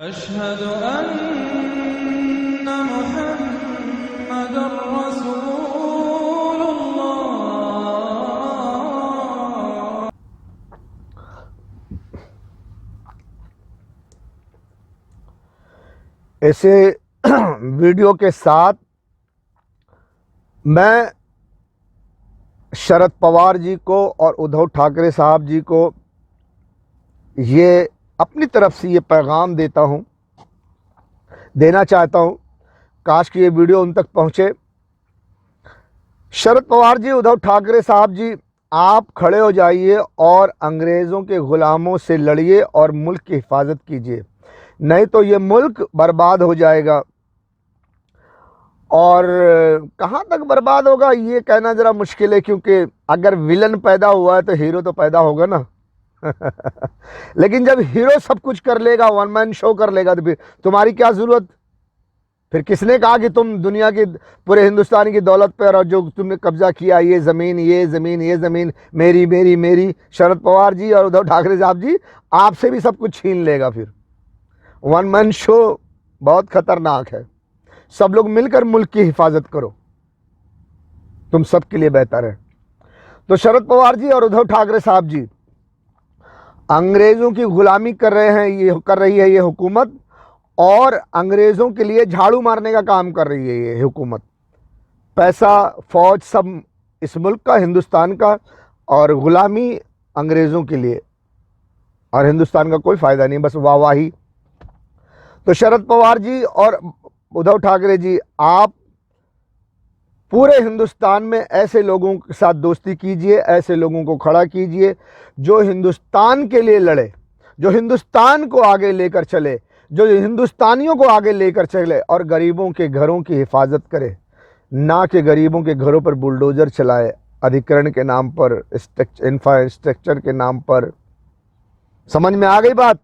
अशहदु अन्ना मुहम्मदुर रसूलुल्लाह। ऐसे वीडियो के साथ मैं शरद पवार जी को और उद्धव ठाकरे साहब जी को ये अपनी तरफ से ये पैगाम देना चाहता हूँ। काश कि ये वीडियो उन तक पहुँचे। शरद पवार जी, उद्धव ठाकरे साहब जी, आप खड़े हो जाइए और अंग्रेज़ों के ग़ुलामों से लड़िए और मुल्क की हिफाजत कीजिए, नहीं तो ये मुल्क बर्बाद हो जाएगा। और कहाँ तक बर्बाद होगा ये कहना ज़रा मुश्किल है, क्योंकि अगर विलन पैदा हुआ है तो हीरो तो पैदा होगा ना। लेकिन जब हीरो सब कुछ कर लेगा, वन मैन शो कर लेगा, तो फिर तुम्हारी क्या ज़रूरत। फिर किसने कहा कि तुम दुनिया की, पूरे हिंदुस्तान की दौलत पर और जो तुमने कब्जा किया, ये ज़मीन मेरी मेरी मेरी। शरद पवार जी और उद्धव ठाकरे साहब जी आपसे भी सब कुछ छीन लेगा। फिर वन मैन शो बहुत ख़तरनाक है। सब लोग मिलकर मुल्क की हिफाजत करो, तुम सबके लिए बेहतर है। तो शरद पवार जी और उद्धव ठाकरे साहब जी, अंग्रेज़ों की ग़ुलामी कर रही है ये हुकूमत, और अंग्रेज़ों के लिए झाड़ू मारने का काम कर रही है ये हुकूमत। पैसा, फ़ौज सब इस मुल्क का, हिंदुस्तान का, और ग़ुलामी अंग्रेज़ों के लिए, और हिंदुस्तान का कोई फ़ायदा नहीं, बस वाहवाही। तो शरद पवार जी और उद्धव ठाकरे जी, आप पूरे हिंदुस्तान में ऐसे लोगों के साथ दोस्ती कीजिए, ऐसे लोगों को खड़ा कीजिए जो हिंदुस्तान के लिए लड़े, जो हिंदुस्तान को आगे लेकर चले, जो हिंदुस्तानियों को आगे लेकर चले, और गरीबों के घरों की हिफाजत करे, ना कि गरीबों के घरों पर बुलडोज़र चलाए, अधिकरण के नाम पर, इंफ्रास्ट्रक्चर के नाम पर। समझ में आ गई बात।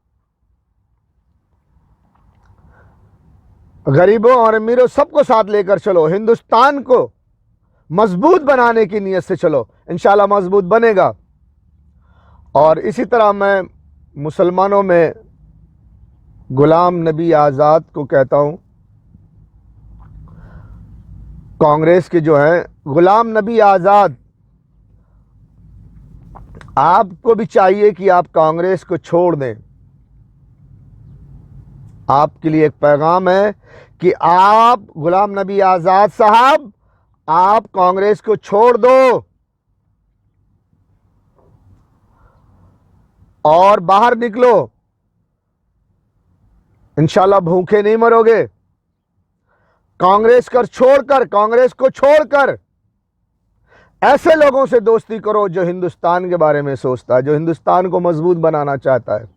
गरीबों और अमीरों सबको साथ लेकर चलो, हिंदुस्तान को मजबूत बनाने की नीयत से चलो, इंशाल्लाह मजबूत बनेगा। और इसी तरह मैं मुसलमानों में गुलाम नबी आज़ाद को कहता हूँ, कांग्रेस के जो हैं गुलाम नबी आज़ाद, आपको भी चाहिए कि आप कांग्रेस को छोड़ दें। आपके लिए एक पैगाम है कि आप, गुलाम नबी आज़ाद साहब, आप कांग्रेस को छोड़ दो और बाहर निकलो। इंशाल्लाह भूखे नहीं मरोगे। कांग्रेस को छोड़कर ऐसे लोगों से दोस्ती करो जो हिंदुस्तान के बारे में सोचता है, जो हिंदुस्तान को मजबूत बनाना चाहता है।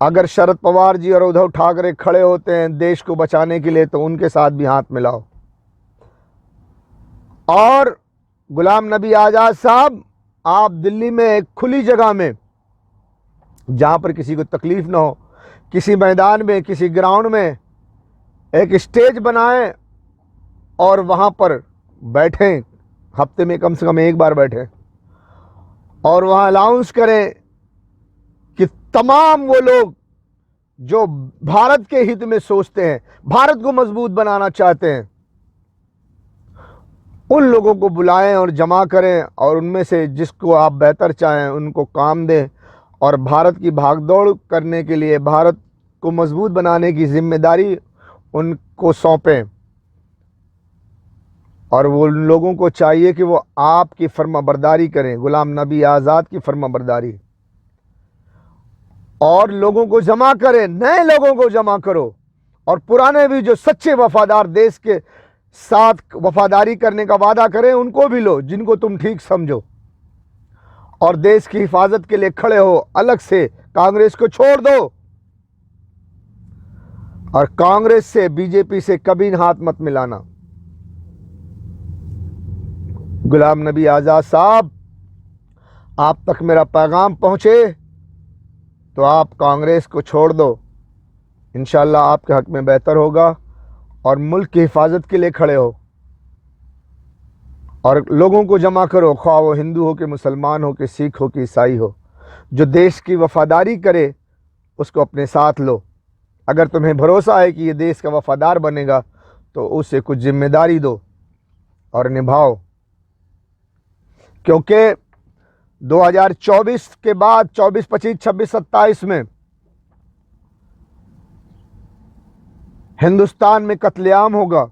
अगर शरद पवार जी और उद्धव ठाकरे खड़े होते हैं देश को बचाने के लिए, तो उनके साथ भी हाथ मिलाओ। और गुलाम नबी आज़ाद साहब, आप दिल्ली में एक खुली जगह में, जहां पर किसी को तकलीफ ना हो, किसी मैदान में, किसी ग्राउंड में एक स्टेज बनाएं और वहां पर बैठें। हफ्ते में कम से कम एक बार बैठें और वहां अनाउंस करें कि तमाम वो लोग जो भारत के हित में सोचते हैं, भारत को मजबूत बनाना चाहते हैं, उन लोगों को बुलाएं और जमा करें, और उनमें से जिसको आप बेहतर चाहें उनको काम दें, और भारत की भागदौड़ करने के लिए, भारत को मजबूत बनाने की जिम्मेदारी उनको सौंपें। और वो लोगों को चाहिए कि वो आपकी फर्माबरदारी करें, गुलाम नबी आज़ाद की फर्माबरदारी। और लोगों को जमा करें, नए लोगों को जमा करो, और पुराने भी जो सच्चे वफादार, देश के साथ वफादारी करने का वादा करें, उनको भी लो, जिनको तुम ठीक समझो, और देश की हिफाजत के लिए खड़े हो। अलग से कांग्रेस को छोड़ दो, और कांग्रेस से, बीजेपी से कभी हाथ मत मिलाना। गुलाम नबी आज़ाद साहब, आप तक मेरा पैगाम पहुंचे तो आप कांग्रेस को छोड़ दो, इंशाल्लाह आपके हक में बेहतर होगा, और मुल्क की हिफाजत के लिए खड़े हो, और लोगों को जमा करो, ख्वाह वो हिंदू हो कि मुसलमान हो कि सिख हो कि ईसाई हो, जो देश की वफादारी करे उसको अपने साथ लो। अगर तुम्हें भरोसा है कि ये देश का वफादार बनेगा तो उसे कुछ जिम्मेदारी दो और निभाओ, क्योंकि 2024 के बाद 24, 25, 26, 27 में हिंदुस्तान में कत्लेआम होगा।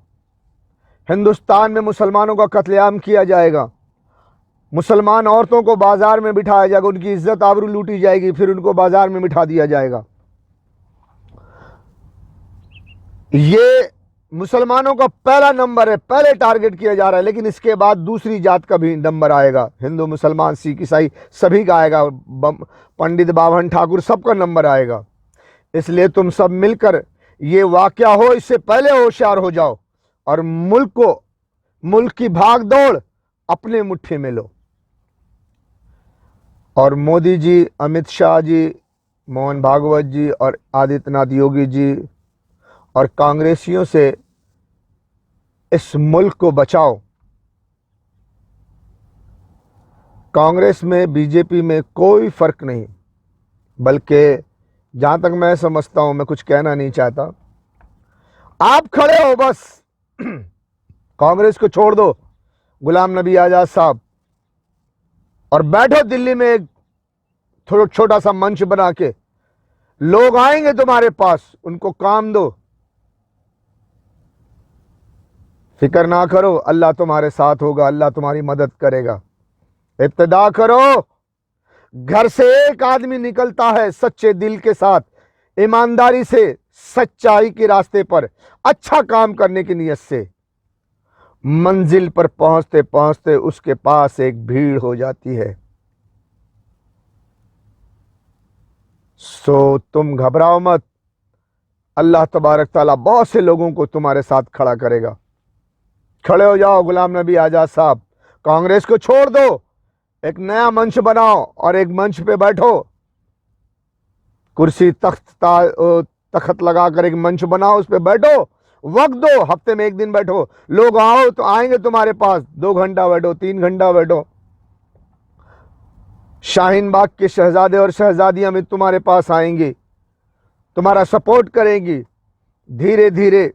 हिंदुस्तान में मुसलमानों का कत्लेआम किया जाएगा। मुसलमान औरतों को बाजार में बिठाया जाएगा, उनकी इज्जत आबरू लूटी जाएगी, फिर उनको बाजार में बिठा दिया जाएगा। ये मुसलमानों का पहला नंबर है, पहले टारगेट किया जा रहा है, लेकिन इसके बाद दूसरी जात का भी नंबर आएगा। हिंदू, मुसलमान, सिख, ईसाई सभी का आएगा, पंडित, बाभन, ठाकुर सबका नंबर आएगा। इसलिए तुम सब मिलकर ये वाकया हो इससे पहले होशियार हो जाओ और मुल्क की भाग दौड़ अपने मुट्ठी में लो। और मोदी जी, अमित शाह जी, मोहन भागवत जी और आदित्यनाथ योगी जी और कांग्रेसियों से इस मुल्क को बचाओ। कांग्रेस में, बीजेपी में कोई फर्क नहीं, बल्कि जहां तक मैं समझता हूं, मैं कुछ कहना नहीं चाहता, आप खड़े हो बस। कांग्रेस को छोड़ दो, गुलाम नबी आजाद साहब, और बैठो दिल्ली में एक छोटा सा मंच बना के। लोग आएंगे तुम्हारे पास, उनको काम दो, फिक्र ना करो, अल्लाह तुम्हारे साथ होगा, अल्लाह तुम्हारी मदद करेगा। इब्तिदा करो। घर से एक आदमी निकलता है सच्चे दिल के साथ, ईमानदारी से, सच्चाई के रास्ते पर, अच्छा काम करने की नीयत से। मंजिल पर पहुंचते पहुंचते उसके पास एक भीड़ हो जाती है। सो तुम घबराओ मत, अल्लाह तबारक ताला बहुत से लोगों को तुम्हारे साथ खड़ा करेगा। खड़े हो जाओ गुलाम नबी आजाद साहब, कांग्रेस को छोड़ दो, एक नया मंच बनाओ और एक मंच पे बैठो। कुर्सी तख्त लगाकर एक मंच बनाओ, उस पे बैठो, वक्त दो, हफ्ते में एक दिन बैठो। लोग आओ तो आएंगे तुम्हारे पास, 2 घंटा बैठो, 3 घंटा बैठो। शाहीन बाग के शहजादे और शहजादियां भी तुम्हारे पास आएंगी, तुम्हारा सपोर्ट करेंगी। धीरे धीरे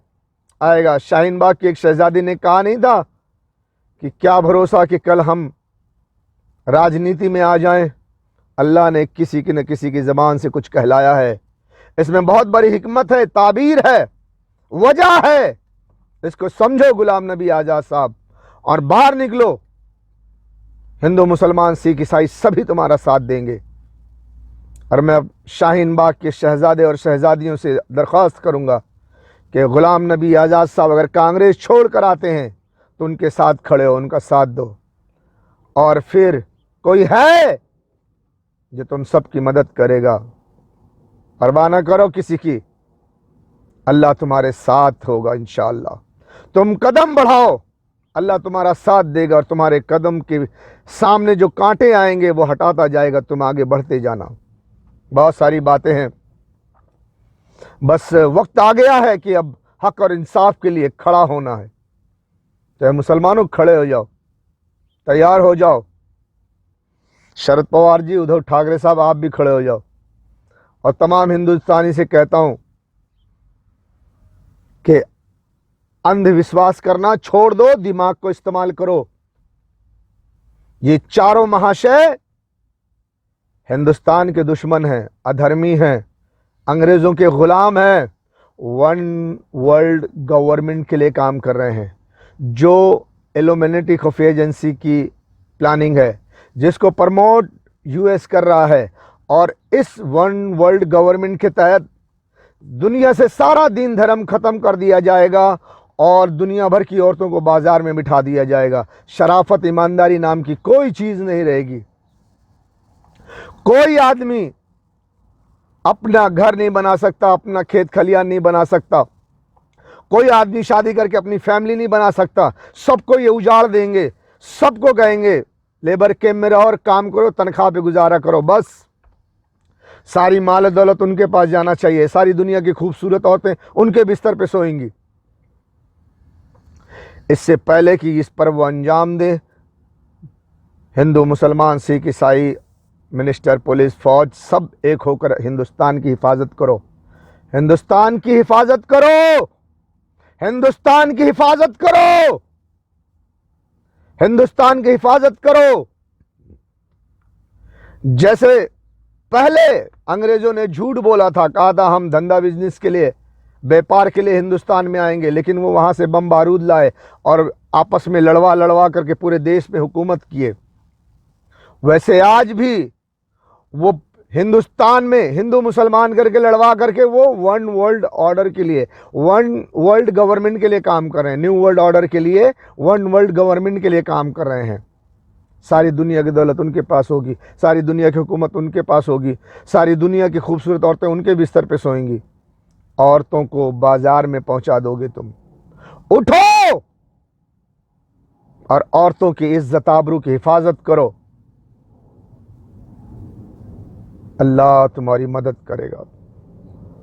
आएगा। शाहीन बाग की एक शहजादी ने कहा नहीं था कि क्या भरोसा कि कल हम राजनीति में आ जाएं। अल्लाह ने किसी की न किसी की ज़बान से कुछ कहलाया है। इसमें बहुत बड़ी हिकमत है, ताबीर है, वजह है। इसको समझो गुलाम नबी आजाद साहब, और बाहर निकलो। हिंदू, मुसलमान, सिख, ईसाई सभी तुम्हारा साथ देंगे। और मैं अब शाहीन बाग के शहजादे और शहजादियों से दरख्वास्त करूंगा कि गुलाम नबी आज़ाद साहब अगर कांग्रेस छोड़ कर आते हैं तो उनके साथ खड़े हो, उनका साथ दो। और फिर कोई है जो तुम सबकी मदद करेगा, परवाह न करो किसी की, अल्लाह तुम्हारे साथ होगा इंशाअल्लाह। तुम कदम बढ़ाओ, अल्लाह तुम्हारा साथ देगा और तुम्हारे कदम के सामने जो कांटे आएंगे वो हटाता जाएगा, तुम आगे बढ़ते जाना। बहुत सारी बातें हैं, बस वक्त आ गया है कि अब हक और इंसाफ के लिए खड़ा होना है। तो मुसलमानों खड़े हो जाओ, तैयार हो जाओ। शरद पवार जी, उद्धव ठाकरे साहब, आप भी खड़े हो जाओ। और तमाम हिंदुस्तानी से कहता हूं कि अंधविश्वास करना छोड़ दो, दिमाग को इस्तेमाल करो। ये चारों महाशय हिंदुस्तान के दुश्मन हैं, अधर्मी हैं, अंग्रेजों के गुलाम हैं, वन वर्ल्ड गवर्नमेंट के लिए काम कर रहे हैं, जो इल्यूमिनेटी खुफिया एजेंसी की प्लानिंग है, जिसको प्रमोट यूएस कर रहा है। और इस वन वर्ल्ड गवर्नमेंट के तहत दुनिया से सारा दीन धर्म खत्म कर दिया जाएगा और दुनिया भर की औरतों को बाजार में बिठा दिया जाएगा। शराफत, ईमानदारी नाम की कोई चीज नहीं रहेगी। कोई आदमी अपना घर नहीं बना सकता, अपना खेत खलियान नहीं बना सकता, कोई आदमी शादी करके अपनी फैमिली नहीं बना सकता। सबको ये उजाड़ देंगे, सबको कहेंगे लेबर कैंप में रहो और काम करो, तनख्वाह पे गुजारा करो, बस। सारी माल दौलत उनके पास जाना चाहिए, सारी दुनिया की खूबसूरत औरतें उनके बिस्तर पे सोएंगी। इससे पहले कि इस पर वो अंजाम दे, हिंदू, मुसलमान, सिख, ईसाई मिनिस्टर, पुलिस, फौज सब एक होकर हिंदुस्तान की हिफाजत करो, हिंदुस्तान की हिफाजत करो, हिंदुस्तान की हिफाजत करो, हिंदुस्तान की हिफाजत करो। जैसे पहले अंग्रेजों ने झूठ बोला था, कहा था हम धंधा बिजनेस के लिए, व्यापार के लिए हिंदुस्तान में आएंगे, लेकिन वो वहां से बम बारूद लाए और आपस में लड़वा लड़वा करके पूरे देश में हुकूमत किए। वैसे आज भी वो हिंदुस्तान में हिंदू मुसलमान करके लड़वा करके वो वन वर्ल्ड ऑर्डर के लिए, वन वर्ल्ड गवर्नमेंट के लिए काम कर रहे हैं। न्यू वर्ल्ड ऑर्डर के लिए, वन वर्ल्ड गवर्नमेंट के लिए काम कर रहे हैं। सारी दुनिया की दौलत उनके पास होगी, सारी दुनिया की हुकूमत उनके पास होगी, सारी दुनिया की खूबसूरत औरतें उनके बिस्तर पे सोएंगी। औरतों को बाजार में पहुंचा दोगे तुम। उठो और औरतों की इज्जत आबरू की हिफाजत करो। अल्लाह तुम्हारी मदद करेगा।